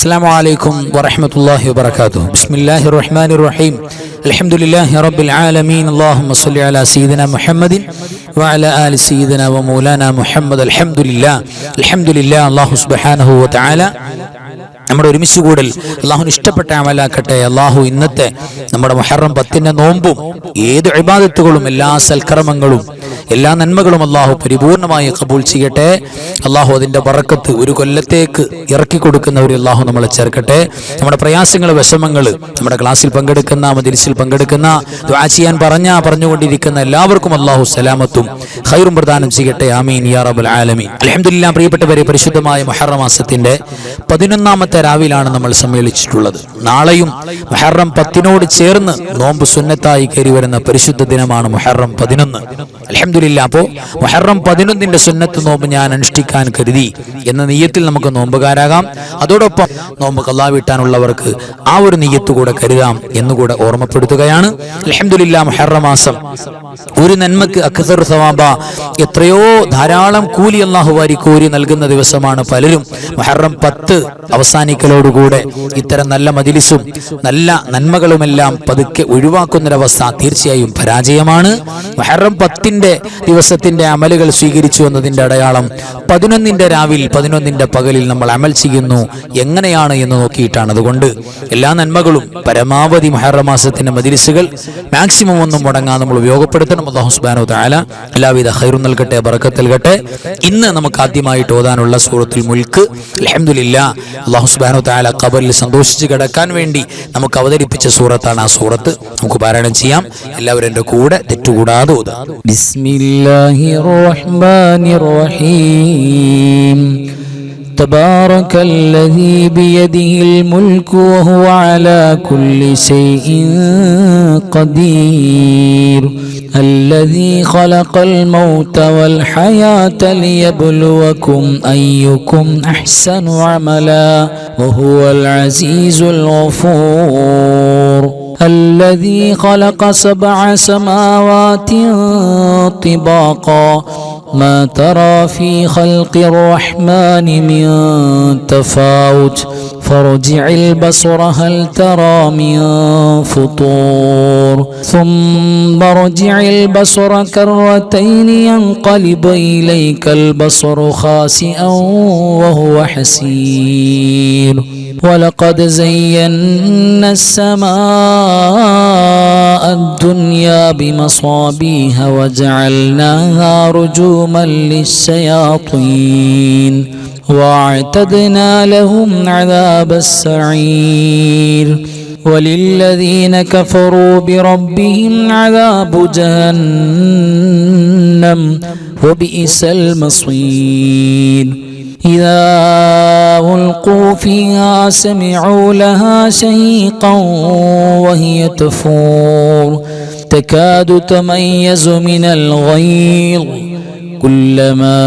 السلام عليكم ورحمة الله وبركاته. بسم الله الرحمن الرحيم. الحمد لله رب العالمين. اللهم صل على سيدنا محمد وعلى آل سيدنا ومولانا محمد. الحمد لله. الله سبحانه وتعالى നമ്മുടെ ഒരുമിച്ച് കൂടൽ അള്ളാഹുവിന് ഇഷ്ടപ്പെട്ട അമലാക്കട്ടെ. അള്ളാഹു ഇന്നത്തെ നമ്മുടെ മുഹറം 10 നോമ്പും ഏത് ഇബാദത്തുകളും എല്ലാ സൽക്കർമ്മങ്ങളും എല്ലാ നന്മകളും അള്ളാഹു പരിപൂർണമായി കബൂൽ ചെയ്യട്ടെ. അള്ളാഹു അതിൻ്റെ ബറക്കത്ത് ഒരു കൊല്ലത്തേക്ക് ഇറക്കി കൊടുക്കുന്നവർ അള്ളാഹു നമ്മളെ ചേർക്കട്ടെ. നമ്മുടെ പ്രയാസങ്ങൾ, വിഷമങ്ങൾ, നമ്മുടെ ക്ലാസ്സിൽ പങ്കെടുക്കുന്ന, മജ്‌ലിസിൽ പങ്കെടുക്കുന്ന, ദുആ ചെയ്യാൻ പറഞ്ഞുകൊണ്ടിരിക്കുന്ന എല്ലാവർക്കും അള്ളാഹു സലാമത്തും ഖൈറും പ്രദാനം ചെയ്യട്ടെ. ആമീൻ യാ റബ്ബൽ ആലമീൻ. അൽഹംദുലില്ലാഹ്. പ്രിയപ്പെട്ടവരെ, പരിശുദ്ധമായ മുഹറം മാസത്തിന്റെ 11ാമത്തെ രാവിലാണ് നമ്മൾ സമ്മേളിച്ചിട്ടുള്ളത്. നാളെയും മുഹറം 10നോട് ചേർന്ന് നോമ്പ് സുന്നത്തായി കയറി വരുന്ന പരിശുദ്ധ ദിനമാണ് മുഹറം 11. അൽഹംദുലില്ലാഹ്. അപ്പോൾ മുഹറം 11ന്റെ സുന്നത്ത് നോമ്പ് ഞാൻ അനുഷ്ഠിക്കാൻ കരുതി എന്ന നിയ്യത്തിൽ നമുക്ക് നോമ്പുകാരാകാം. അതോടൊപ്പം നോമ്പ് ഖളാ വീട്ടാനുള്ളവർക്ക് ആ ഒരു നിയ്യത്ത് കൂടെ കരുതാം എന്നുകൂടെ ഓർമ്മപ്പെടുത്തുകയാണ്. അൽഹംദുലില്ലാഹ്. മുഹറം മാസം ഒരു നന്മക്ക് അക്സർ സവാബ, എത്രയോ ധാരാളം കൂലി അല്ലാഹു വാരി കോരി നൽകുന്ന ദിവസമാണ്. പലരും മുഹറം 10 അവസാനിക്കലോടുകൂടെ ഇത്തരം നല്ല മജ്‌ലിസും നല്ല നന്മകളുമെല്ലാം പതുക്കെ ഒഴിവാക്കുന്നൊരവസ്ഥ തീർച്ചയായും പരാജയമാണ്. മുഹറം 10ന്റെ ദിവസത്തിന്റെ അമലുകൾ സ്വീകരിച്ചു എന്നതിന്റെ അടയാളം 11ന്റെ രാവിൽ 11ന്റെ പകലിൽ നമ്മൾ അമൽ ചെയ്യുന്നു എങ്ങനെയാണ് എന്ന് നോക്കിയിട്ടാണ്. അതുകൊണ്ട് എല്ലാ നന്മകളും പരമാവധി മുഹറം മാസത്തിന്റെ മജ്‌ലിസുകൾ മാക്സിമം ഒന്നും മുടങ്ങാതെ നമ്മൾ ഉപയോഗപ്പെടുത്തണം. അല്ലാഹു സുബ്ഹാനഹു വ തആല എല്ലാവിധ ഖൈറും നൽകട്ടെ, ബറക്കത്ത് നൽകട്ടെ. ഇന്ന് നമുക്ക് ആദ്യമായിട്ട് ഓതാനുള്ള സൂറത്തുൽ മുൽക്ക്. അൽഹംദുലില്ലാഹ്. അല്ലാഹു സുബ്ഹാനഹു വ തആല ഖബറിൽ സന്തോഷിച്ച് കിടക്കാൻ വേണ്ടി നമുക്ക് അവതരിപ്പിച്ച സൂറത്താണ് ആ സൂറത്ത്. നമുക്ക് പാരായണം ചെയ്യാം. എല്ലാവരും എൻ്റെ കൂടെ തെറ്റുകൂടാതെ ഓതാം. ബിസ്മില്ലാഹിർ റഹ്മാനിർ റഹീം. تبارك الذي بيده الملك وهو على كل شيء قدير الذي خلق الموت والحياة ليبلوكم أيكم أحسن عملا وهو العزيز الغفور الذي خلق 7 سماوات طباقا ما ترى في خلق الرحمن من تفاوت فارجع البصر هل ترى من فطور ثم ارجع البصر كرتين ينقلب إليك البصر خاسئا وهو حسير ولقد زينا السماء الدنيا بمصابيح وجعلناها رجوما للشياطين واعتدنا لهم عذاب السعير وللذين كفروا بربهم عذاب جهنم وبئس المصير إذا ألقوا فيها سمعوا لها شهيقا وهي تفور تكاد تميز من الغيظ كلما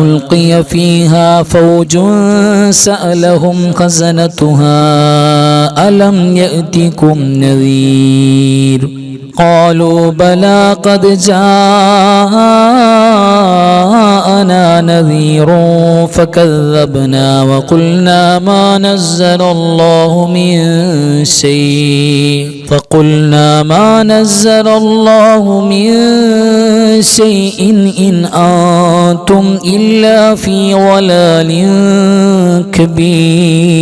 ألقي فيها فوج سألهم خزنتها ألم يأتكم نذير قالوا بلى قد جاءنا نذير فكذبنا وقلنا ما نزل الله من شيء إن أنتم إلا في ضلال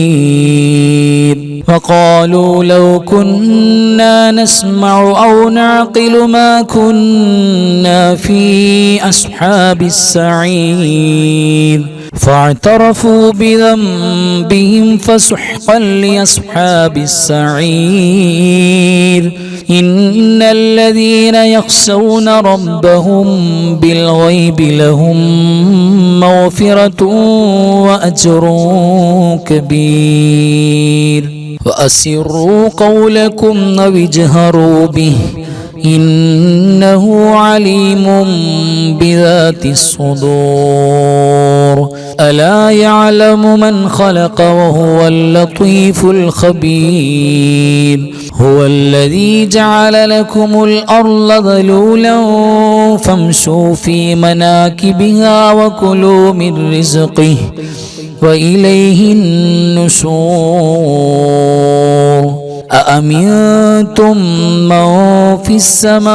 كبير وقالوا لو كنا نسمع أو نعقل ما كنا في أصحاب السعير فاعترفوا بذنبهم فسحقا لأصحاب السعير إن الذين يخشون ربهم بالغيب لهم مغفرة وأجر كبير وأسروا قولكم أو اجهروا به إنه عليم بذات الصدور ألا يعلم من خلق وهو اللطيف الخبير هو الذي جعل لكم الأرض ذلولا فامشوا في مناكبها وكلوا من رزقه وإليه النشور أأمنتم من في السماء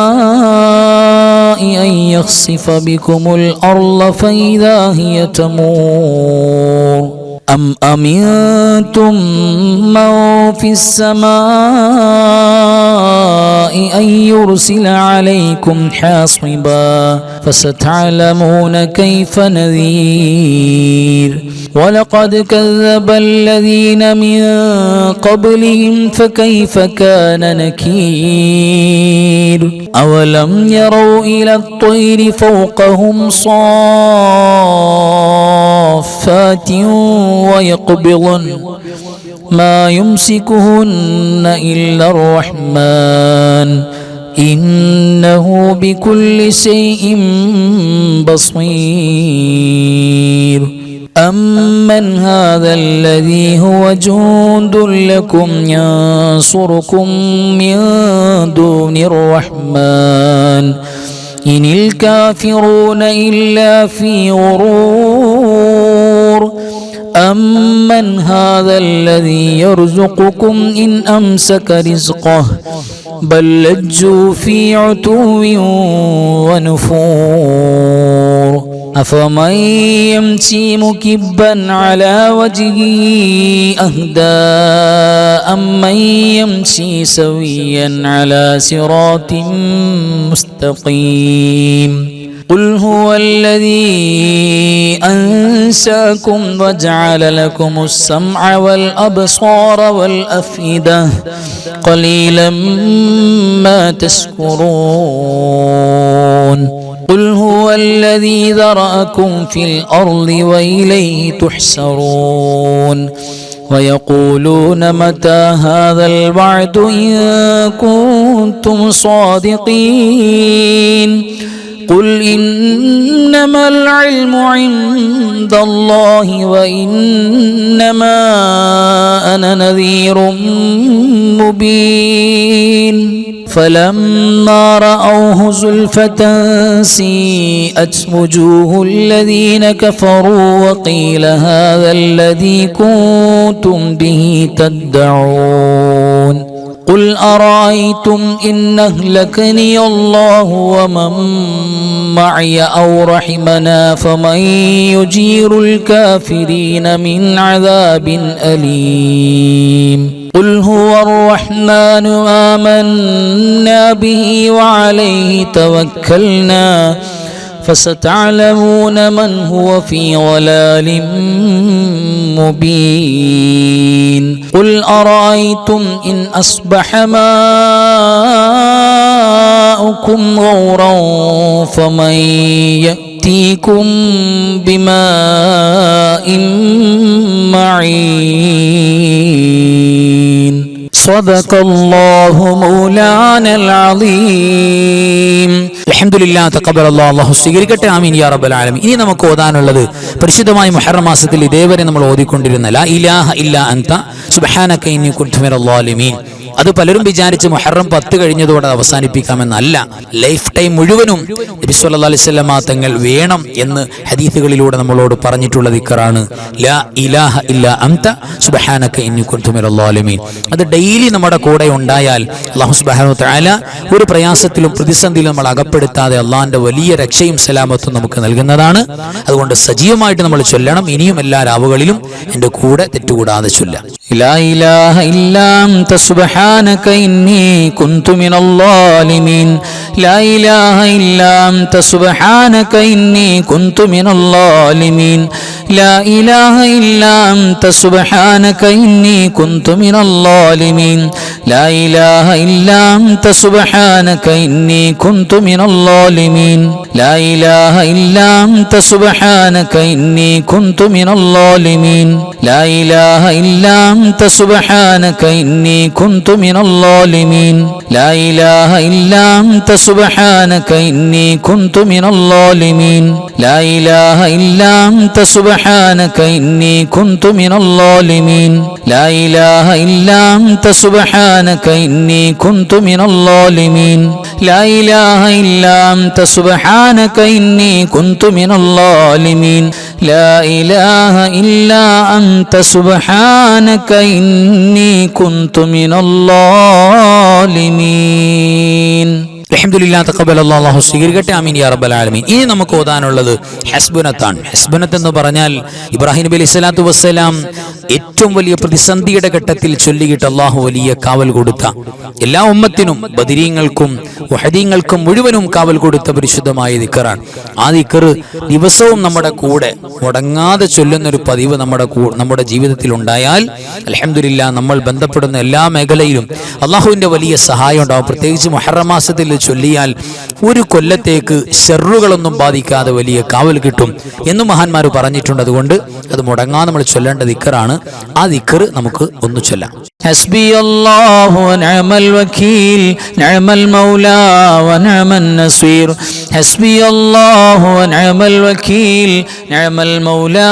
أن يخسف بكم الأرض فإذا هي تمور أم أمنتم من في السماء أن يرسل عليكم حاصبا فستعلمون كيف نذير ولقد كذب الذين من قبلهم فكيف كان نكير أولم يروا إلى الطير فوقهم صافات ويقبضن ما يمسكهن إلا الرحمن إنه بكل شيء بصير أمن هذا الذي هو جند لكم ينصركم من دون الرحمن إن الكافرون إلا في غرور أمن هذا الذي يرزقكم إن أمسك رزقه بل لجوا في عتو ونفور أفمن يمشي مكبا على وجهه أهدى أمن يمشي سويا على صراط مستقيم قل هو الذي أنشأكم وجعل لكم السمع والأبصار والأفئدة قليلا ما تشكرون قل هو الذي ذرأكم في الأرض وإليه تحشرون ويقولون متى هذا الوعد إن كنتم صادقين قل إنما العلم عند الله وإنما أنا نذير مبين فلما رأوه زلفة سيئت وجوه الذين كفروا وقيل هذا الذي كنتم به تدعون قل أرأيتم إن أهلكني الله ومن معي أو رحمنا فمن يجير الكافرين من عذاب أليم قل هو الرحمن آمنا به وعليه توكلنا فستعلمون من هو في ضلال مبين قل أرأيتم إن أصبح ماؤكم غورا فمن يأتيكم بماء معين صدق الله مولانا العظيم അൽഹംദുലില്ലാഹ് തഖബ്ബലല്ലാഹു അല്ലാഹു സ്വീകരിക്കട്ടെ ആമീൻ യാ റബ്ബൽ ആലമീൻ. ഇനി നമുക്ക് ഓതാനുള്ളത് പരിശുദ്ധമായ മുഹറം മാസത്തിൽ ഇതേവരെ നമ്മൾ ഓതിക്കൊണ്ടിരുന്ന ലാ ഇലാഹ ഇല്ലാ അൻത സുബ്ഹാനക ഇന്നി കുൻതു മിനൽ ളാലിമീൻ. അത് പലരും വിചാരിച്ച് മുഹറം 10 കഴിഞ്ഞതോടെ അവസാനിപ്പിക്കാമെന്നല്ല. ലൈഫ് ടൈം മുഴുവനും നബി സല്ലല്ലാഹു അലൈഹി വസല്ലമ തങ്ങൾ വേണം എന്ന് ഹദീസുകളിലൂടെ നമ്മളോട് പറഞ്ഞിട്ടുള്ള ദിക്റാണ് ലാ ഇലാഹ ഇല്ലാ അൻത സുബ്ഹാനക ഇന്നി കുൻതു മിനൽ ളാലിമീൻ. അത് ഡെയിലി നമ്മുടെ കൂടെ ഉണ്ടായാൽ അല്ലാഹു സുബ്ഹാനഹു വ തആല ഒരു പ്രയാസത്തിലും പ്രതിസന്ധിയിലും നമ്മൾ അകപ്പെടുത്താതെ അള്ളാഹിന്റെ വലിയ രക്ഷയും സലാമത്തും നമുക്ക് നൽകുന്നതാണ്. അതുകൊണ്ട് സജീവമായിട്ട് നമ്മൾ ചൊല്ലണം. ഇനിയും എല്ലാ രാവുകളിലും എൻ്റെ കൂടെ തെറ്റുകൂടാതെ ചൊല്ലാം. ലാ ഇലാഹ ഇല്ലാ അൻത സുബ്ഹാനക ഇന്നി കുൻതു മിനൽ ളാലിമീൻ. ലാ ഇലാഹ ഇല്ലാ അൻത സുബ്ഹാനക ഇന്നി കുൻതു മിനൽ ളാലിമീൻ. ലാ ഇലാഹ ഇല്ലാ അൻത സുബ്ഹാനക ഇന്നി കുൻതു മിനൽ ളാലിമീൻ. ലാ ഇലാഹ ഇല്ലാ അൻത സുബ്ഹാനക ഇന്നി കുൻതു മിനൽ ളാലിമീൻ. ലാ ഇലാഹ ഇല്ലാ അൻത സുബ്ഹാനക ഇന്നി കുൻതു മിനൽ ളാലിമീൻ. ലാ ഇലാഹ ഇല്ലാ അൻത സുബ്ഹാനക ഇന്നി കുൻതു മിനൽ ളാലിമീൻ. ലാ ഇലാഹ ഇല്ലാ അൻത സുബ്ഹാനക ഇന്നി കുൻതു മിനൽ ളാലിമീൻ. ലാ ഇലാഹ ഇല്ലാ അൻത സുബ്ഹാനക സുബ്ഹാനക ഇന്നി കുന്തു മിനൽ ളാലിമീൻ ലാ ഇലാഹ ഇല്ലാ അൻത സുബ്ഹാനക ഇന്നി കുന്തു മിനൽ ളാലിമീൻ ലാ ഇലാഹ ഇല്ലാ അൻത സുബ്ഹാനക ഇന്നി കുന്തു മിനൽ ളാലിമീൻ ലാ ഇലാഹ ഇല്ലാ അൻത സുബ്ഹാനക ഇന്നി കുന്തു മിനൽ ളാലിമീൻ. അൽഹംദുലില്ലാഹ് തഖബ്ബലല്ലാഹു അല്ലാഹു സ്വീകരിക്കട്ടെ. ആമീൻ യാ റബ്ബൽ ആലമീൻ. ഇനി നമുക്ക് ഓതാനുള്ളത് ഹസ്ബുനത്താണ്. ഹസ്ബുനത്ത് എന്ന് പറഞ്ഞാൽ ഇബ്രാഹിം നബി അലൈഹി സ്വലാത്തു വസ്സലാം ഏറ്റവും വലിയ പ്രതിസന്ധിയുടെ ഘട്ടത്തിൽ ചൊല്ലിയിട്ട് അള്ളാഹു വലിയ കാവൽ കൊടുത്ത, എല്ലാ ഉമ്മത്തിനും ബദരീങ്ങൾക്കും വഹദീങ്ങൾക്കും മുഴുവനും കാവൽ കൊടുത്ത പരിശുദ്ധമായ ദിക്റാണ്. ആ ദിക്ർ ദിവസവും നമ്മുടെ കൂടെ മുടങ്ങാതെ ചൊല്ലുന്നൊരു പതിവ് നമ്മുടെ ജീവിതത്തിൽ ഉണ്ടായാൽ അൽഹംദുലില്ലാഹ് നമ്മൾ ബന്ധപ്പെടുന്ന എല്ലാ മേഖലയിലും അള്ളാഹുവിന്റെ വലിയ സഹായം ഉണ്ടാവും. പ്രത്യേകിച്ച് മുഹറം മാസത്തിൽ ചൊല്ലിയാൽ ഒരു കൊല്ലത്തേക്ക് ശർറുകളൊന്നും ബാധിക്കാതെ വലിയ കാവൽ കിട്ടും എന്ന് മഹാന്മാർ പറഞ്ഞിട്ടുണ്ട്. അതുകൊണ്ട് അത് മുടങ്ങാതെ നമ്മൾ ചൊല്ലേണ്ട ദിക്റാണ്. ആ ദിക്ർ നമുക്ക് ഒന്ന് ചൊല്ലാം. ഹസ്ബിയല്ലാഹു വനിഅമൽ വകീൽ നിഅമൽ മൗലാ വനിഅമൻ നസീർ ഹസ്ബിയല്ലാഹു വനിഅമൽ വകീൽ നിഅമൽ മൗലാ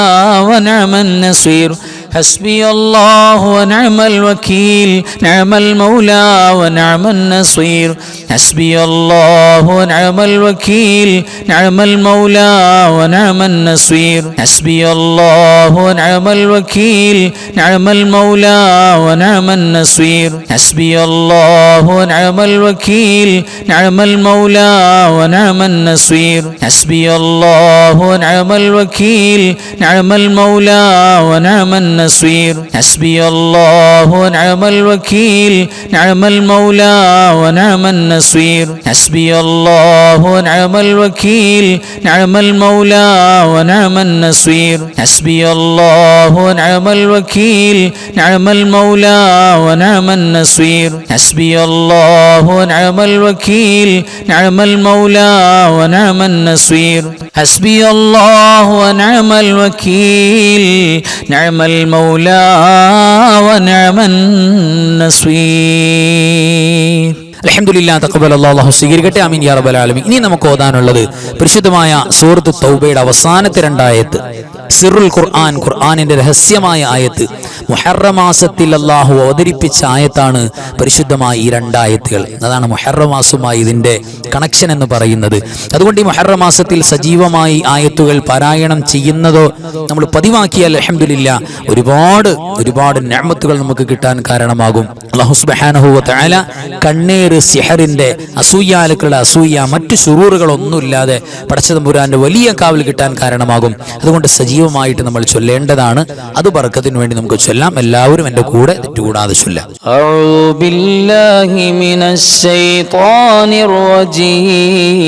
വനിഅമൻ നസീർ حسبي الله ونعم الوكيل نعم المولى ونعم النصير حسبي الله ونعم الوكيل نعم المولى ونعم النصير حسبي الله ونعم الوكيل نعم المولى ونعم النصير حسبي الله ونعم الوكيل نعم المولى ونعم النصير حسبي الله ونعم الوكيل نعم المولى ونعم النصير حسبي الله ونعم الوكيل نعم المولى ونعم النصير حسبي الله ونعم الوكيل نعم المولى ونعم النصير حسبي الله ونعم الوكيل نعم المولى ونعم النصير حسبي الله ونعم الوكيل نعم المولى ونعم النصير حسبي الله ونعم الوكيل نعم المولى ونعم النصير. അൽഹംദുലില്ലാഹ് തഖബ്ബലല്ലാഹു അല്ലാഹു സ്വീകരിക്കട്ടെ. ആമീൻ യാ റബ്ബൽ ആലമീൻ. ഇനി നമുക്ക് ഓതാനുള്ളത് പരിശുദ്ധമായ സൂറത്ത് തൗബയുടെ അവസാനത്തെ 2 ആയത്ത്, സിറുൽ ഖുർആൻ, ഖുർആനിന്റെ രഹസ്യമായ ആയത്ത്. മുഹറം മാസത്തിൽ അല്ലാഹു അവതരിപ്പിച്ച ആയത്താണ് പരിശുദ്ധമായ ഈ 2 ആയത്തുകൾ. അതാണ് മുഹറം മാസവുമായി ഇതിന്റെ കണക്ഷൻ എന്ന് പറയുന്നത്. അതുകൊണ്ട് ഈ മുഹറം മാസത്തിൽ സജീവമായി ആയത്തുകൾ പാരായണം ചെയ്യുന്നതോ നമ്മൾ പതിവാക്കിയാൽ അൽഹംദുലില്ലാഹ് ഒരുപാട് നിഅമത്തുകൾ നമുക്ക് കിട്ടാൻ കാരണമാകും. അല്ലാഹു സുബ്ഹാനഹു വ തആല കണ്ണീർ, സിഹറിന്റെ, അസൂയാലുക്കളുടെ അസൂയ, മറ്റു ശുറൂറുകളൊന്നുമില്ലാതെ പടച്ചതമ്പുരാന്റെ വലിയ കാവൽ കിട്ടാൻ കാരണമാകും. അതുകൊണ്ട് സജീവമായിട്ട് നമ്മൾ ചൊല്ലേണ്ടതാണ്. അത് ബർക്കത്തിന് വേണ്ടി നമുക്ക് ചൊല്ലാം. എല്ലാവരും എന്റെ കൂടെ തെറ്റുകൂടാതെ ചൊല്ലാം. أعوذ بالله من الشيطان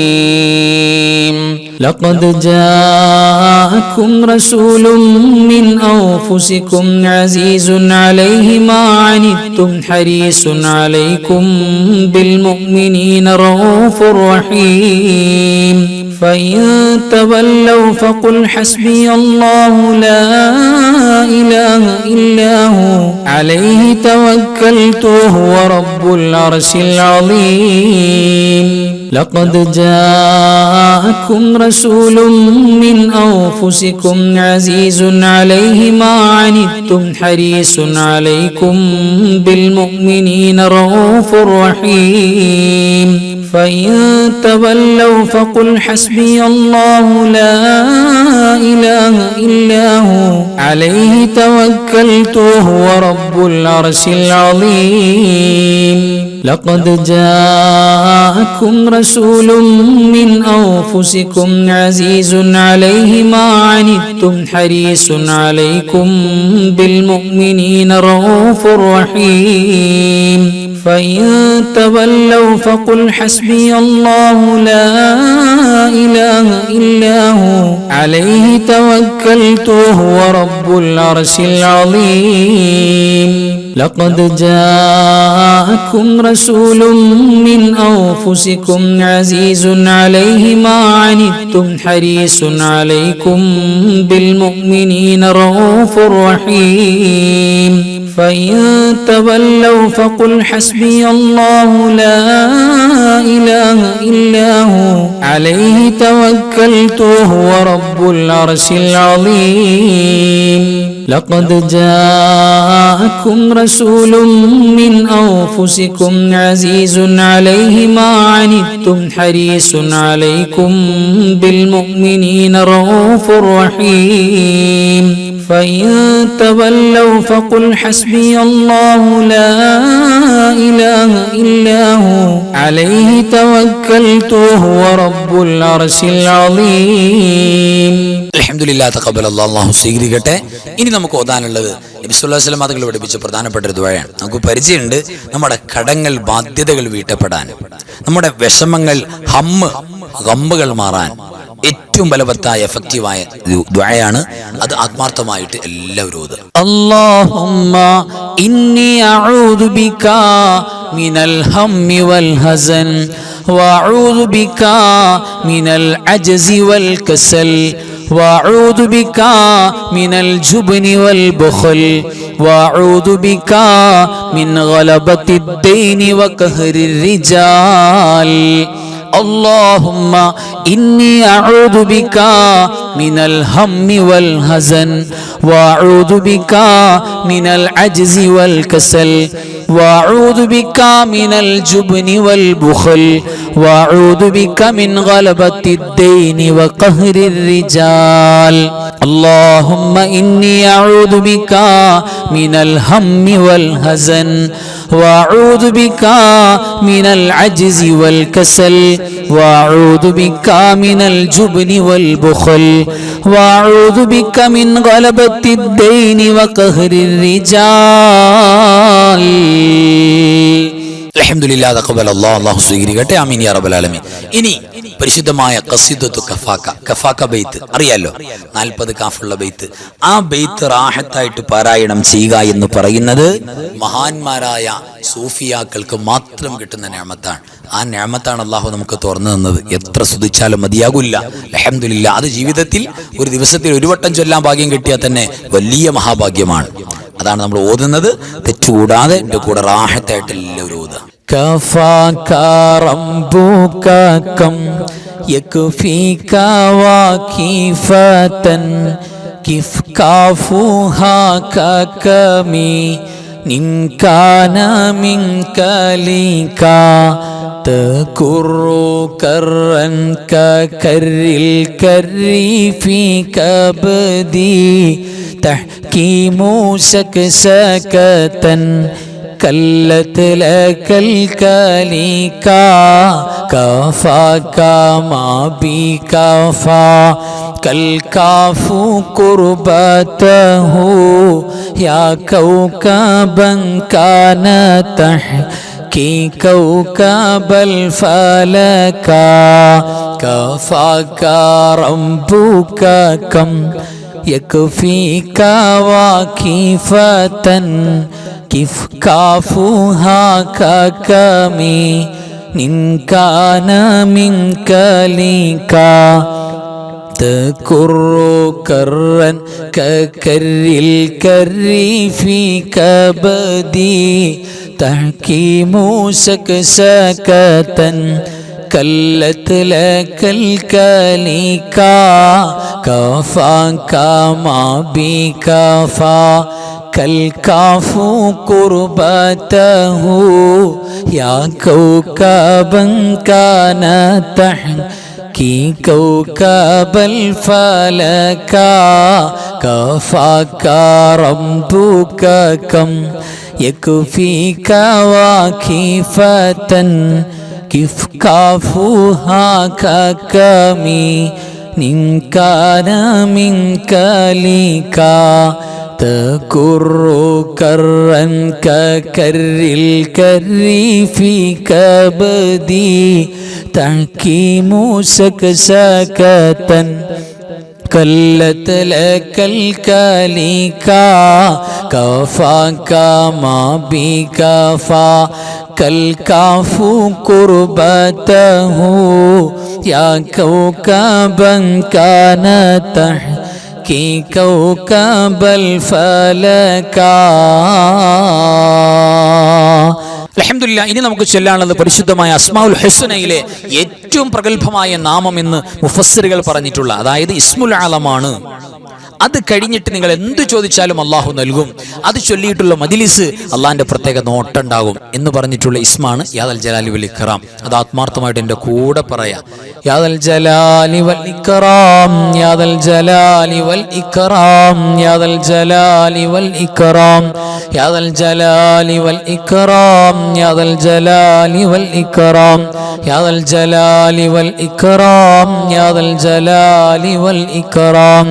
الرجيم لقد جاءكم رسول من أنفسكم عزيز عليه ما عنتم حريص عليكم بالمؤمنين رؤوف رحيم فإن تولوا فقل حسبي الله لا إله إلا هو عليه توكلت وهو رب العرش العظيم لقد جاءكم رسول من أنفسكم عزيز عليه ما عنتم حريص عليكم بالمؤمنين رؤوف رحيم فإن تولوا فقل حسبي الله لا إله إلا هو عليه توكلت وهو رب العرش العظيم لقد جاءكم رسول من أنفسكم عزيز عليه ما عنتم حريص عليكم بالمؤمنين رؤوف رحيم فإن تولوا فقل حسبي الله لا إله إلا هو عليه توكلت وهو رب العرش العظيم لقد جاءكم رسول من أنفسكم عزيز عليه ما عنتم حريص عليكم بالمؤمنين رؤوف رحيم فإن تولوا فقل حسبي الله لا إله إلا هو عليه توكلت وهو رب العرش العظيم لقد جاءكم رسول من أنفسكم عزيز عليه ما عنتم حريص عليكم بالمؤمنين رؤوف رحيم فإن تولوا فقل حسبي الله لا إله إلا هو عليه توكلت وهو رب العرش العظيم അൽഹംദുലില്ലാഹ് തഖബ്ബലല്ലാഹു അല്ലാഹു സ്വീകരിക്കട്ടെ. ഇനി നമുക്ക് ഓതാനുള്ളത് നബി സല്ലല്ലാഹു അലൈഹി വസല്ലം തങ്ങൾ പഠിപ്പിച്ച പ്രധാനപ്പെട്ട ഒരു ദുആയാണ്. നമുക്ക് പരിചയമുണ്ട് നമ്മുടെ കടങ്ങൾ ബാധ്യതകൾ വീട്ടപ്പെടാൻ, നമ്മുടെ വിഷമങ്ങൾ ഗമ്മുകൾ മാറാൻ ഏറ്റവും ബലവത്തായ എഫക്റ്റീവായ ദുആയാണ്. അത് ആത്മാർത്ഥമായിട്ട് എല്ലാവരും ഓതുക. اللهم إني أعوذ بك من الهم والحزن وأعوذ بك من العجز والكسل وأعوذ بك من الجبن والبخل وأعوذ بك من غلبة الدين وقهر الرجال اللهم إني أعوذ بك من الهم والحزن وأعوذ بك من العجز والكسل وأعوذ بك من الجبن والبخل وأعوذ بك من غلبة الدين وقهر الرجال اللهم إني أعوذ بك من الهم والحزن وأعوذ بك من العجز والكسل وأعوذ بك من الجبن والبخل وأعوذ بك من غلبة الدين وقهر الرجال അൽഹംദുലില്ലാഹ് തഖബ്ബലല്ലാഹു അല്ലാഹു സ്വീകരിക്കട്ടെ. ആമീൻ യാ റബ്ബൽ ആലമീൻ. ഇനി പരിശുദ്ധമായ ഖസീദത്തു കഫാക്ക ബൈത്ത് അറിയാലോ, 40 കാഫുള്ള ബൈത്ത്. ആ ബൈത്ത് റാഹത്തായിട്ട് പാരായണം ചെയ്യുക എന്ന് പറയുന്നത് മഹാന്മാരായ സൂഫിയാക്കൾക്ക് മാത്രം കിട്ടുന്ന നിഅമത്താണ്. ആ നിഅമത്താണ് അല്ലാഹു നമുക്ക് തുറന്നു തന്നത്. എത്ര സ്തുതിച്ചാലും മതിയാകില്ല. അൽഹംദുലില്ലാഹ്. അത് ജീവിതത്തിൽ ഒരു ദിവസത്തിൽ ഒരു വട്ടം ചൊല്ലാൻ ഭാഗ്യം കിട്ടിയാൽ തന്നെ വലിയ മഹാഭാഗ്യമാണ്. അതാണ് നമ്മൾ ഓതുന്നത്. തെറ്റുകൂടാതെ എൻ്റെ കൂടെ റാഹത്തായിട്ട് എല്ലാവരും ഓതുക. كفاك ربك كم يكفيك وكيفة كيف كافوها ككمي إن كان منك لك تكر كرا ككر الكر في كبدي تحكيم سكسكة كلت لك الكليكا كفاك ما بكفا كالكاف قربته يا كوكبا كان تحكي كوكب الفلكا كفاك ربك كم يكفيك واكفة كيف كافوها ككمي إن كان منك لك تكر كرا ككر الكر في كبدي تحكيم سكسكة كلت لك الكليكا كفاك ما بكفا كالكاف قربته يا كوكبا كان تحكي كوكب الفلكا كفاك ربك كم يكفيك واكفة كيف كافوها ككمي إن كان منك لك تكر كرا ككر الكر في كبدي تحكيم سكسكة كلت لك الكليكا كفاك ما بكفا كالكاف قربته يا كوكبا كان تحت की കൗകബൽ ഫലകാ. അൽഹംദുലില്ലാഹ്. ഇനി നമുക്ക് ചൊല്ലാനുള്ളത് പരിശുദ്ധമായ അസ്മാഉൽ ഹുസ്നയിലെ ഏറ്റവും പ്രഗത്ഭമായ നാമം എന്ന് മുഫസ്സിറുകൾ പറഞ്ഞിട്ടുള്ള, അതായത് ഇസ്മുൽ ആലമാണ്. അത് കഴിഞ്ഞിട്ട് നിങ്ങൾ എന്ത് ചോദിച്ചാലും അള്ളാഹു നൽകും. അത് ചൊല്ലിയിട്ടുള്ള മജ്ലിസ് അള്ളാഹിന്റെ പ്രത്യേക നോട്ടുണ്ടാകും എന്ന് പറഞ്ഞിട്ടുള്ള ഇസ്മാണ് യാദൽ ജലാലി വൽ ഇക്റാം. അത് ആത്മാർത്ഥമായിട്ട് എൻ്റെ കൂടെ പറയാം. യാദൽ ജലാലി വൽ ഇക്റാം, യാദൽ ജലാലി വൽ ഇക്റാം, യാദൽ ജലാലി വൽ ഇക്റാം, യാദൽ ജലാലി വൽ ഇക്റാം, യാദൽ ജലാലി വൽ ഇക്റാം, യാദൽ ജലാലി വൽ ഇക്റാം, യാദൽ ജലാലി വൽ ഇക്റാം,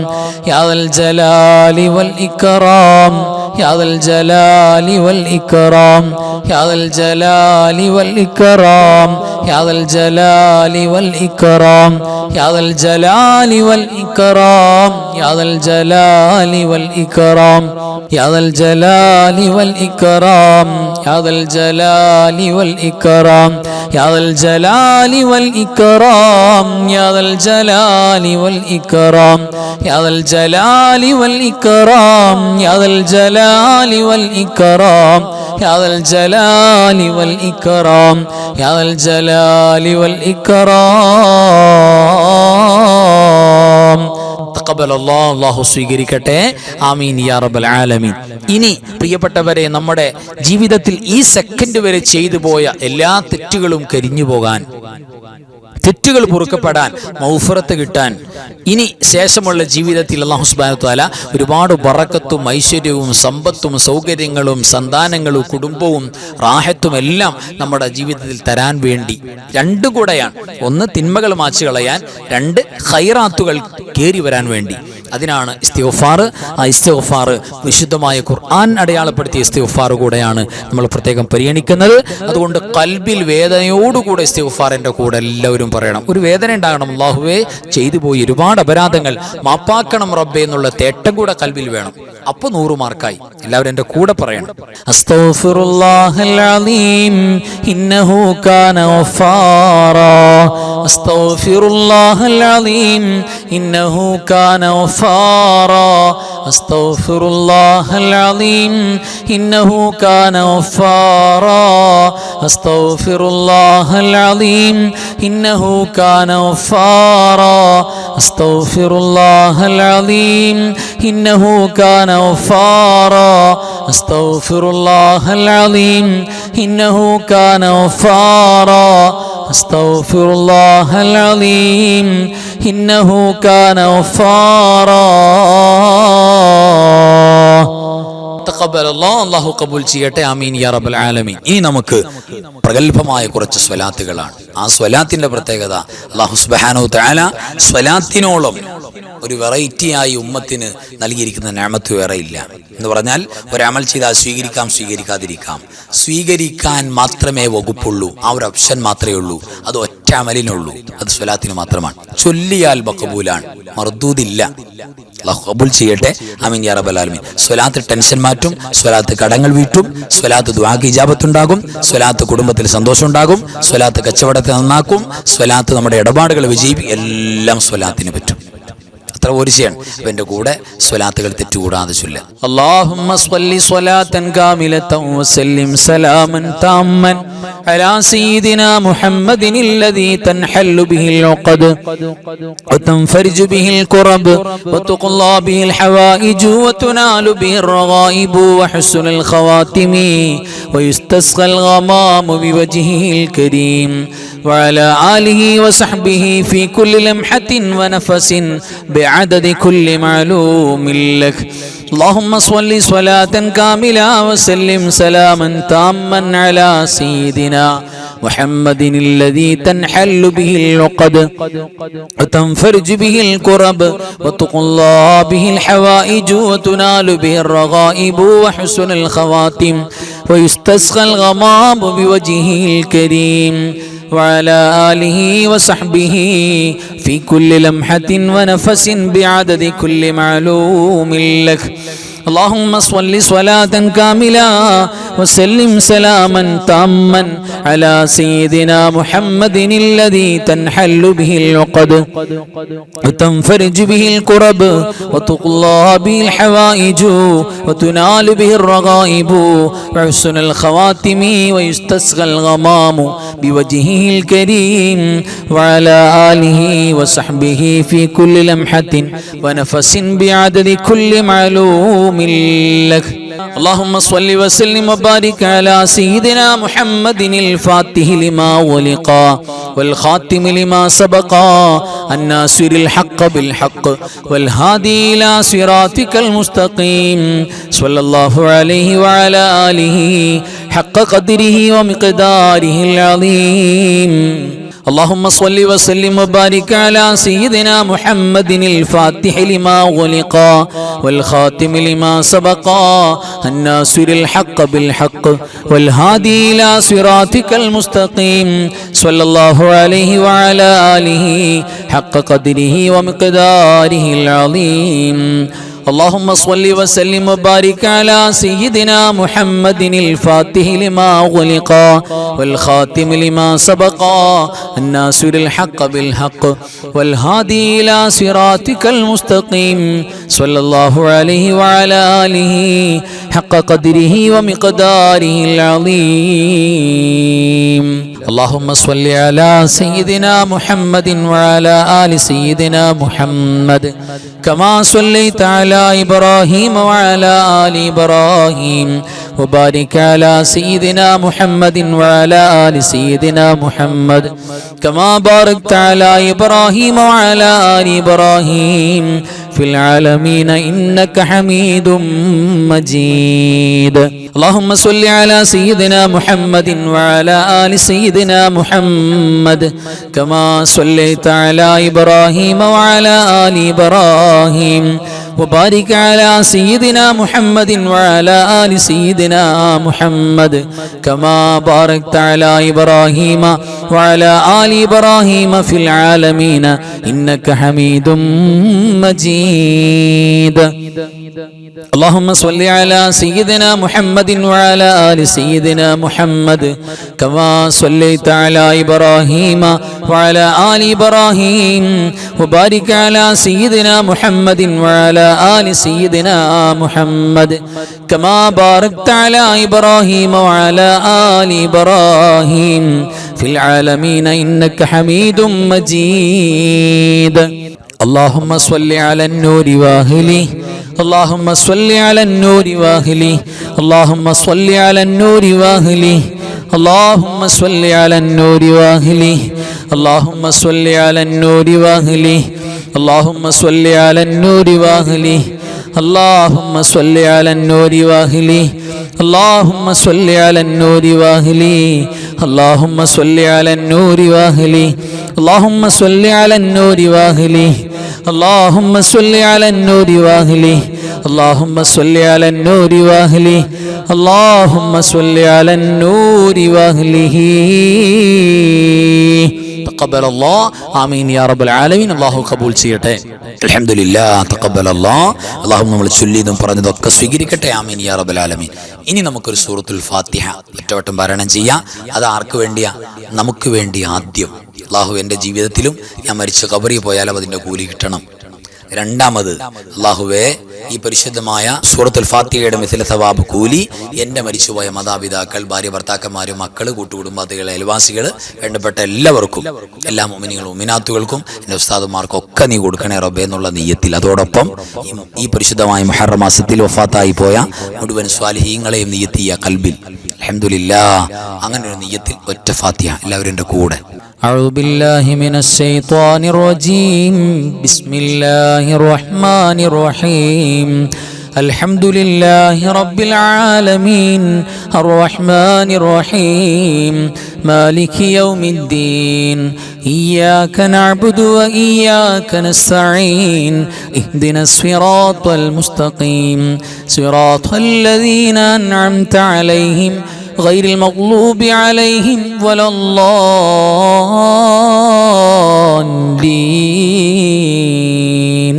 യാദൽ الجلال والإكرام، يا ذا الجلال والإكرام، يا ذا الجلال والإكرام، يا ذا الجلال والإكرام، يا ذا الجلال والإكرام، يا ذا الجلال والإكرام، يا ذا الجلال والإكرام، يا ذا الجلال والإكرام، يا ذا الجلال والإكرام، يا ذا الجلال والإكرام، يا ذا الجلال والإكرام، يا ذا الجلال والإكرام، يا ذا الجلال والإكرام، يا ذا الجلال والإكرام. അല്ലാഹു സ്വീകരിക്കട്ടെ. ആമീൻ യാ റബ്ബൽ ആലമീൻ. ഇനി പ്രിയപ്പെട്ടവരെ, നമ്മുടെ ജീവിതത്തിൽ ഈ സെക്കൻഡ് വരെ ചെയ്തു പോയ എല്ലാ തെറ്റുകളും കരിഞ്ഞു പോകാൻ, തെറ്റുകൾ പൊറുക്കപ്പെടാൻ, മൗഫറത്ത് കിട്ടാൻ, ഇനി ശേഷമുള്ള ജീവിതത്തിൽ അല്ലാഹു സുബ്ഹാനഹു വ തആല ഒരുപാട് ബറക്കത്തും ഐശ്വര്യവും സമ്പത്തും സൗകര്യങ്ങളും സന്താനങ്ങളും കുടുംബവും റാഹത്തും എല്ലാം നമ്മുടെ ജീവിതത്തിൽ തരാൻ വേണ്ടി രണ്ടു കൂടെയാണ്. ഒന്ന് തിന്മകൾ മാച്ചു കളയാൻ, രണ്ട് ഖൈറാത്തുകൾ കേറി വരാൻ വേണ്ടി. അതിനാണ് ഇസ്തിഗ്ഫാർ. ആ ഇസ്തിഗ്ഫാർ വിശുദ്ധമായ ഖുർആൻ അടയാളപ്പെടുത്തിയ ഇസ്തിഗ്ഫാർ കൂടെയാണ് നമ്മൾ പ്രത്യേകം പരിഗണിക്കുന്നത്. അതുകൊണ്ട് ഖൽബിൽ വേദനയോടുകൂടെ ഇസ്തിഗ്ഫാറിന്റെ കൂടെ എല്ലാവരും പറയണം. ഒരു വേദന ഉണ്ടാകണം, അല്ലാഹുവേ ചെയ്തു പോയി ഒരുപാട് അപരാധങ്ങൾ മാപ്പാക്കണം റബ്ബേ എന്നുള്ള തേട്ടം കൂടെ ഖൽബിൽ വേണം. അപ്പോൾ 100 മാർക്കായി. എല്ലാവരും എൻ്റെ കൂടെ പറയണം. അസ്തഗ്ഫിറുല്ലാഹൽ അലീം ഇന്നഹു കാന ഗഫാറാ, അസ്തഗ്ഫിറുല്ലാഹൽ അലീം ഇന്നഹു കാന ഗഫാറാ, അസ്തഗ്ഫിറുല്ലാഹൽ അലീം ഇന്നഹു കാന ഗഫാറാ, അസ്തഗ്ഫിറുല്ലാഹൽ അലീം ഇന്നഹു കാന ഗഫാറാ, അസ്തഗ്ഫിറുല്ലാഹൽ അലീം ഇന്നഹു കാന غفارا، أستغفر الله العظيم إنه كان غفارا، أستغفر الله العظيم إنه كان غفارا. അല്ലാഹു കബൂൽ ചെയ്യട്ടെ. ആമീൻ യാ റബ്ബൽ ആലമീൻ. ഇനി നമുക്ക് പ്രഗത്ഭമായ കുറച്ച് സ്വലാത്തുകളാണ്. ആ സ്വലാത്തിന്റെ പ്രത്യേകത, അല്ലാഹു സുബ്ഹാനഹു വ തആല സ്വലാത്തിനോളം ഒരു വെറൈറ്റിയായി ഉമ്മത്തിന് നൽകിയിരിക്കുന്ന നിഅമത്ത് വേറെ ഇല്ല. എന്ന് പറഞ്ഞാൽ ഒരമൽ ചെയ്താൽ സ്വീകരിക്കാം, സ്വീകരിക്കാതിരിക്കാം. സ്വീകരിക്കാൻ മാത്രമേ വകുപ്പുള്ളൂ. ആ ഒരു ഓപ്ഷൻ മാത്രമേ ഉള്ളൂ. അത് ഒറ്റ അമലിനുള്ളൂ. അത് സ്വലാത്തിന് മാത്രമാണ്. ചൊല്ലിയാൽ മഖബൂലാണ്, മർദൂദില്ല. അല്ലാഹു കബൂൽ ചെയ്യട്ടെ. ആമീൻ യാ റബ്ബൽ ആലമീൻ. സ്വലാത്ത് ടെൻഷൻ മാറ്റും, സ്വലാത്ത് കടങ്ങൾ വീട്ടും, സ്വലാത്ത് ദുആക്ക് ഇജാബത്ത് ഉണ്ടാകും, സ്വലാത്ത് കുടുംബത്തിൽ സന്തോഷം ഉണ്ടാകും, സ്വലാത്ത് കച്ചവടത്തെ നന്നാക്കും, സ്വലാത്ത് നമ്മുടെ ഇടപാടുകൾ വിജയിപ്പിക്കും. എല്ലാം സ്വലാത്തിന് പറ്റും. അത്ര ഒരു ചെയ്യണം. അപ്പൊ എൻ്റെ കൂടെ സ്വലാത്തുകൾ തെറ്റുകൂടാതെ ചൊല്ലുക. اللهم صل صلاة كاملة وسلم سلاما تاما على سيدنا محمد الذي تنحل به العقد وتنفرج به الكرب وتقضى به الحوائج وتنال به الرغائب وحسن الخواتم ويستسقى الغمام بوجهه الكريم وعلى آله وصحبه في كل لمحة ونفس بعدد كل معلوم لك. اللهم صل صلاة كاملة وسلم سلاما تاما على سيدنا محمد الذي تنحل به العقد وتنفرج به الكرب وتقضى به الحوائج وتنال به الرغائب وحسن الخواتم ويستسقى الغمام بوجهه الكريم وعلى آله وصحبه في كل لمحة ونفس بعدد كل معلوم لك. اللهم صل صلاة كاملة وسلم سلاما تاما على سيدنا محمد الذي تنحل به العقد وتنفرج به الكرب وتقضى به الحوائج وتنال به الرغائب وحسن الخواتم ويستسقى الغمام بوجهه الكريم وعلى آله وصحبه في كل لمحة ونفس بعدد كل معلوم لك. اللهم صل وسلم وبارك على سيدنا محمد الفاتح لما ولق والخاتم لما سبق الناصر الحق بالحق والهادي إلى صراطك المستقيم صلى الله عليه وعلى آله حق قدره ومقداره العظيم. اللهم صل وسلم وبارك على سيدنا محمد الفاتح لما غلق والخاتم لما سبق الناصر الحق بالحق والهادي إلى صراطك المستقيم صلى الله عليه وعلى آله حق قدره ومقداره العظيم. اللهم صل وسلم وبارك على سيدنا محمد الفاتح لما غلق والخاتم لما سبق الناصر الحق بالحق والهادي إلى صراطك المستقيم صلى الله عليه وعلى آله حق قدره ومقداره العظيم. اللهم صل على سيدنا محمد وعلى آل سيدنا محمد كما صليت على إبراهيم وعلى آل إبراهيم وبارك على سيدنا محمد وعلى آل سيدنا محمد كما باركت على إبراهيم وعلى آل إبراهيم في العالمين إنك حميد مجيد. اللهم صل على سيدنا محمد وعلى آل سيدنا محمد كما صليت على إبراهيم وعلى آل إبراهيم وبارك على سيدنا محمد وعلى آل سيدنا محمد كما باركت على إبراهيم وعلى آل إبراهيم في العالمين إنك حميد مجيد. اللهم صل على سيدنا محمد وعلى آل سيدنا محمد كما صليت على إبراهيم وعلى آل إبراهيم وبارك على سيدنا محمد وعلى آل سيدنا محمد كما باركت على إبراهيم وعلى آل إبراهيم في العالمين إنك حميد مجيد. اللهم صل على النور واهله اللهم صل على النور واهله اللهم صل على النور واهله اللهم صل على النور واهله اللهم صل على النور واهله اللهم صل على النور واهله اللهم صل على النور واهله اللهم صل على النور واهله اللهم صل على النور واهله اللهم صل على النور واهله اللهم صل على النور واهله اللهم صل على النور واهله اللهم صل على النور واهله. تقبل الله آمين يا رب العالمين. അല്ലാഹു കബൂൽ ചെയ്യട്ടെ. അൽഹംദുലില്ലാഹ് തഖബ്ബൽ അല്ലാഹ്. അല്ലാഹു നമ്മൾ ചൊല്ലിയതും പറഞ്ഞതൊക്കെ സ്വീകരിക്കട്ടെ. ആമീൻ യാ റബ്ബൽ ആലമീൻ. ഇനി നമുക്കൊരു സൂറത്തുൽ ഫാത്തിഹ ഒറ്റവട്ടം പാരായണം ചെയ്യാം. അത് ആർക്ക് വേണ്ടിയാ? നമുക്ക് വേണ്ടി ആദ്യം. അല്ലാഹു എൻ്റെ ജീവിതത്തിലും ഞാൻ മരിച്ച ഖബറിൽ പോയാലും അതിൻ്റെ കൂലി കിട്ടണം. രണ്ടാമത്, അല്ലാഹുവേ ഈ പരിശുദ്ധമായ സൂറത്തുൽ ഫാത്തിഹയുടെ മിഥില സവാബ് കൂലി എൻ്റെ മരിച്ചുപോയ മാതാപിതാക്കൾ, ഭാര്യ, ഭർത്താക്കന്മാരും, മക്കൾ, കൂട്ടുകുടുംബാദികൾ, അയൽവാസികൾ, വേണ്ടപ്പെട്ട എല്ലാവർക്കും, എല്ലാ മുഅ്മിനീങ്ങളും മുഅ്മിനാത്തുകൾക്കും എൻ്റെ ഉസ്താദുമാർക്കും ഒക്കെ നീ കൊടുക്കണേ റബ്ബേ എന്നുള്ള നിയ്യത്തിൽ, അതോടൊപ്പം ഈ പരിശുദ്ധമായ മുഹറം മാസത്തിൽ വഫാത്തായി പോയ മുഴുവൻ സ്വാലിഹീങ്ങളെയും നിയ്യത്ത് ചെയ്യുക കൽബിൽ. അൽഹംദുലില്ലാഹ്. അങ്ങനെ ഒരു നിയ്യത്തിൽ ഒറ്റ ഫാത്തിഹ എല്ലാവരും എൻ്റെ കൂടെ. أعوذ بالله من الشيطان الرجيم. بسم الله الرحمن الرحيم. الحمد لله رب العالمين الرحمن الرحيم مالك يوم الدين إياك نعبد وإياك نستعين اهدنا الصراط المستقيم صراط الذين أنعمت عليهم غير المغلوب عليهم ولا الضالين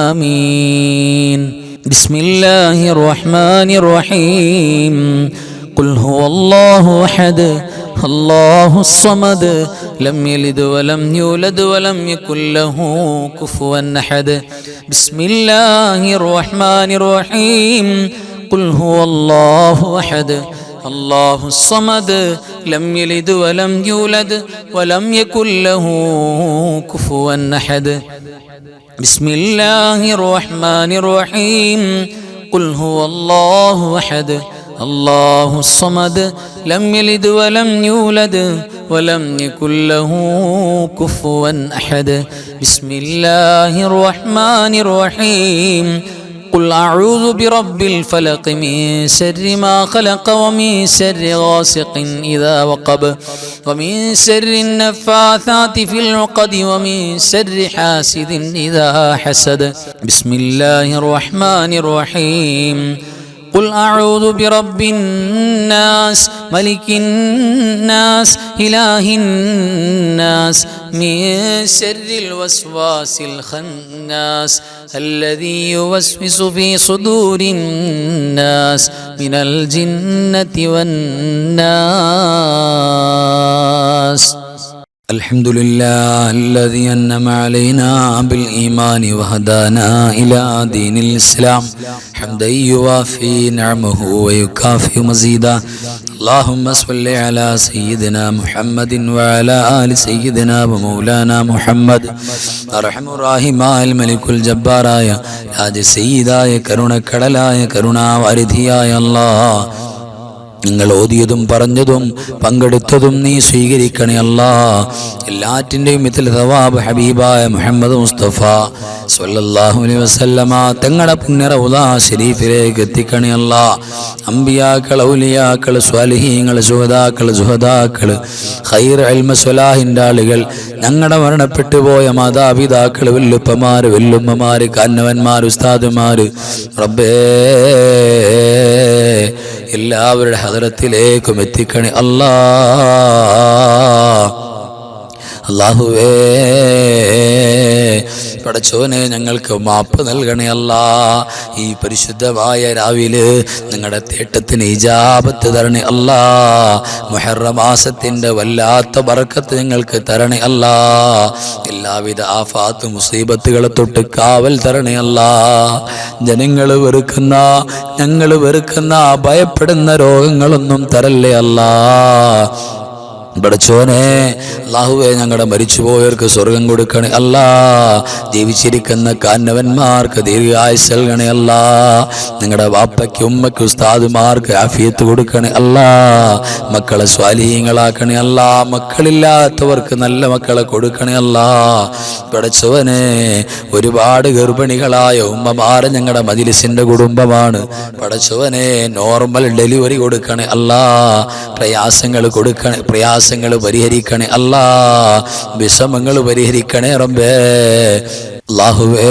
آمين. بسم الله الرحمن الرحيم قل هو الله أحد الله الصمد لم يلد ولم يولد ولم يكن له كفوا أحد بسم الله الرحمن الرحيم قل هو الله أحد الله الصمد لم يلد ولم يولد ولم يكن له كفوا أحد بسم الله الرحمن الرحيم قل هو الله أحد الله الصمد لم يلد ولم يولد ولم يكن له كفوا أحد بسم الله الرحمن الرحيم قل أعوذ برب الفلق من شر ما خلق ومن شر غاسق إذا وقب ومن شر النفاثات في العقد ومن شر حاسد إذا حسد بسم الله الرحمن الرحيم قل أعوذ برب الناس ملك الناس إله الناس من شر الوسواس الخناس الذي يوسوس في صدور الناس من الجنة والناس الحمد لله الذي أنعم علينا بالإيمان وهدانا إلى دين الإسلام حمدا يوافي نعمه ويكافئ مزيدا اللهم صل على سيدنا محمد وعلى آل سيدنا ومولانا محمد أرحم الراحمين الملك الجبار يا راج سيداയ കരുണക്കടലായ കരുണാവാരിധിയായ അല്ലാഹ് നിങ്ങൾ ഓതിയതും പറഞ്ഞതും പങ്കെടുത്തതും നീ സ്വീകരിക്കണേ അല്ലാഹ് എല്ലാറ്റിൻ്റെയും മിഥിൽ സവാബ് ഹബീബായ മുഹമ്മദ് മുസ്തഫ സ്വല്ലല്ലാഹു അലൈഹി വസല്ലമ തങ്ങളുടെ പുണ്യ റൗള ശരീഫിലേക്ക് എത്തിക്കണേ അല്ലാഹ് അമ്പിയാക്കൾ ഔലിയാക്കൾ സ്വാലിഹീങ്ങൾ സുഹദാക്കൾ ഖൈർ ഇൽമ സ്വലാഹിൻ്റെ ആളുകൾ ഞങ്ങളുടെ മരണപ്പെട്ടു പോയ മാതാപിതാക്കൾ വല്ലുപ്പമാർ വല്ലുമ്മമാർ കാരണവന്മാർ ഉസ്താദുമാർ റബ്ബേ എല്ലാവരുടെ ഹദറത്തിലേക്കും എത്തിക്കണേ അല്ലാഹുവേ പടച്ചോനെ ഞങ്ങൾക്ക് മാപ്പ് നൽകണേ അല്ലാഹ് ഈ പരിശുദ്ധമായ രാവിലെ നിങ്ങളുടെ തേട്ടത്തിന് ഇജാബത്ത് തരണേ അല്ലാഹ് മുഹറം മാസത്തിൻ്റെ വല്ലാത്ത ബർക്കത്ത് ഞങ്ങൾക്ക് തരണേ അല്ലാഹ് എല്ലാവിധ ആഫാത്ത് മുസീബത്തുകളെ തൊട്ട് കാവൽ തരണേ അല്ലാഹ് ജനങ്ങൾ വെറുക്കുന്ന ഞങ്ങൾ വെറുക്കുന്ന ഭയപ്പെടുന്ന രോഗങ്ങളൊന്നും തരല്ലേ അല്ലാഹ് പടച്ചോനെ അല്ലാഹുവേ ഞങ്ങളുടെ മരിച്ചുപോയവർക്ക് സ്വർഗം കൊടുക്കണേ അല്ലാഹ് ജീവിച്ചിരിക്കുന്ന കാരണവന്മാർക്ക് ദീർഘായുസ്സ് നൽകണേ അല്ലാഹ് നിങ്ങളുടെ വാപ്പയ്ക്ക് ഉമ്മയ്ക്ക് ഉസ്താദുമാർക്ക് ആഫിയത്ത് കൊടുക്കണേ അല്ലാഹ് മക്കളെ സ്വാലിഹീങ്ങളാക്കണേ അല്ലാഹ് മക്കളില്ലാത്തവർക്ക് നല്ല മക്കളെ കൊടുക്കണേ അല്ലാഹ് പടച്ചോനെ ഒരുപാട് ഗർഭിണികളായ ഉമ്മമാരെ ഞങ്ങളുടെ മജ്‌ലിസിന്റെ കുടുംബമാണ് പടച്ചോനെ നോർമൽ ഡെലിവറി കൊടുക്കണേ അല്ലാഹ് പ്രയാസങ്ങൾ കൊടുക്കണേ പ്രയാസങ്ങൾ പരിഹരിക്കണേ അല്ലാഹ് വിഷമങ്ങൾ പരിഹരിക്കണേ റബ്ബേ അല്ലാഹുവേ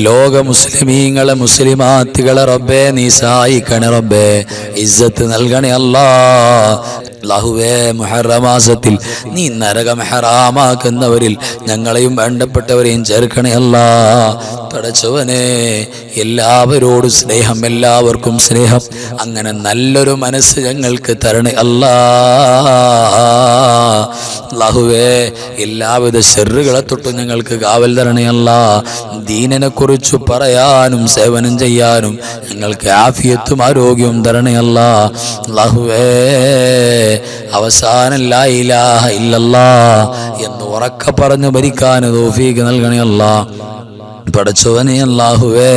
ലോക മുസ്ലിമീങ്ങളെ മുസ്ലിമാത്തുകളെ റബ്ബേ നീ സഹായിക്കണേ റബ്ബേ ഇസ്സത്ത് നൽകണേ അല്ലാഹ് അല്ലാഹുവേ മുഹറം മാസത്തിൽ നീ നരകം ഹറാമാക്കുന്നവരിൽ ഞങ്ങളെയും വേണ്ടപ്പെട്ടവരെയും ചേർക്കണേ അല്ലാഹ് പടച്ചവനെ എല്ലാവരോടും സ്നേഹം എല്ലാവർക്കും സ്നേഹം അങ്ങനെ നല്ലൊരു മനസ്സ് ഞങ്ങൾക്ക് തരണേ അല്ലാഹുവേ എല്ലാവിധ ശർറുകളെ തൊട്ടും ഞങ്ങൾക്ക് കാവൽ തരണേ അല്ലാഹ് ദീനിനെ കുറിച്ച് പറയാനും സേവനം ചെയ്യാനും ഞങ്ങൾക്ക് ആഫിയത്തും ആരോഗ്യവും തരണേ അല്ലാഹുവേ അവസാനം ലാ ഇലാഹ ഇല്ലല്ലാഹ് എന്ന് ഉറക്കെ പറഞ്ഞു മരിക്കാൻ തൗഫീഖ് നൽകണേ അല്ലാഹ് പടച്ചവനെ അല്ലാഹുവേ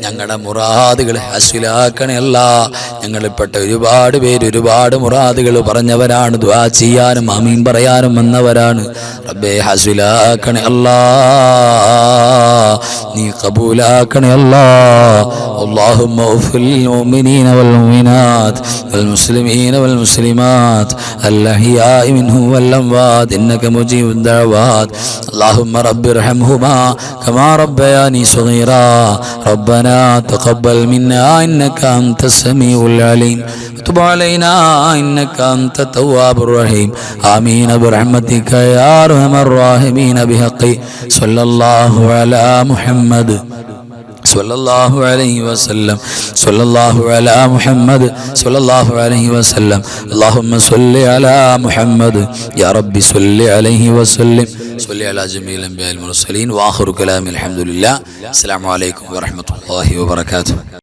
ഞങ്ങളുടെ മുറാദുകൾ ഹസ്വിലാക്കണേ അല്ലാഹ് ഞങ്ങളിൽപ്പെട്ട ഒരുപാട് പേര് ഒരുപാട് മുറാദുകൾ പറഞ്ഞവരാണ് ദുആ ചെയ്യാനും ആമീൻ പറയാനും വന്നവരാണ് റബ്ബേ ഹസ്വിലാക്കണേ അല്ലാഹ് നീ ഖബൂലാക്കണേ അല്ലാഹ് اللهم اغفر للمؤمنين والمؤمنات والمسلمين والمسلمات الأحياء منهم والأموات إنك مجيب الدعوات اللهم رب ارحمهما كما ربياني صغيرا ربنا ربنا تقبل منا إنك أنت السميع العليم وتب علينا إنك أنت التواب الرحيم آمين برحمتك يا أرحم الراحمين بحق صلى الله على محمد صلى الله عليه وسلم صلى الله على محمد صلى الله عليه وسلم اللهم صل على محمد يا رب صل عليه وسلم صل على جميع الأنبياء المرسلين وآخر كلام الحمد لله السلام عليكم ورحمة الله وبركاته.